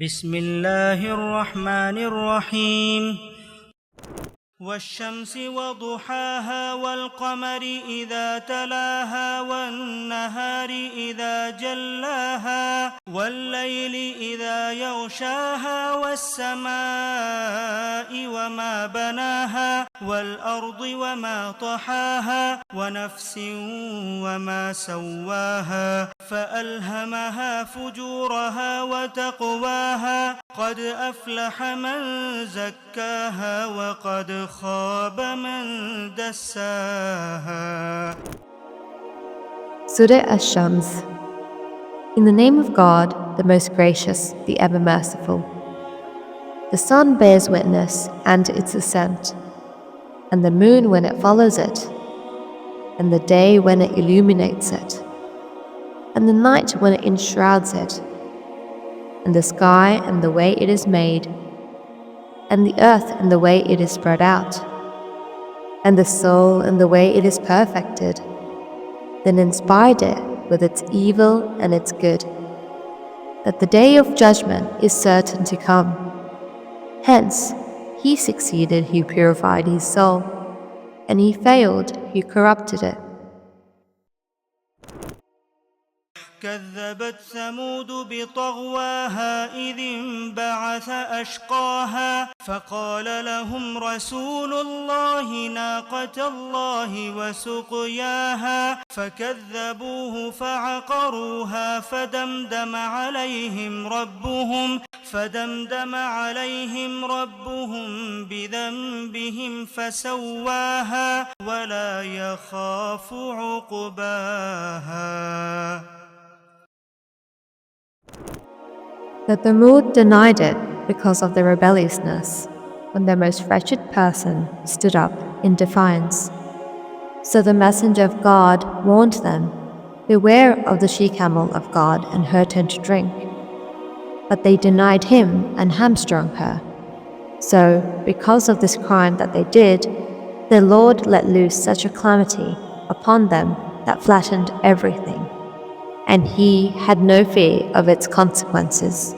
بسم الله الرحمن الرحيم والشمس وضحاها والقمر إذا تلاها والنهار إذا جلاها والليل إذا يغشاها والسماء وما بناها والأرض وما طحاها ونفس وما سواها فألهمها فجورها وتقواها قد أفلح من زكاها وقد خاب من دساها. Surah Ash-Shams. In the name of God, the most gracious, the ever merciful. The sun bears witness and its ascent, and the moon when it follows it, and the day when it illuminates it, and the night when it enshrouds it, and the sky and the way it is made, and the earth and the way it is spread out, and the soul and the way it is perfected, then inspired it with its evil and its good, that the day of judgment is certain to come. Hence, he succeeded who purified his soul, and he failed who corrupted it. كذبت ثمود بطغواها إذ انبعث أشقاها فقال لهم رسول الله ناقة الله وسقياها فكذبوه فعقروها فدمدم عليهم ربهم بذنبهم فسواها ولا يخاف عقباها. The Thamud denied it because of their rebelliousness when their most wretched person stood up in defiance. So the Messenger of God warned them, "Beware of the she-camel of God and her to drink." But they denied him and hamstrung her. So, because of this crime that they did, their Lord let loose such a calamity upon them that flattened everything, and he had no fear of its consequences.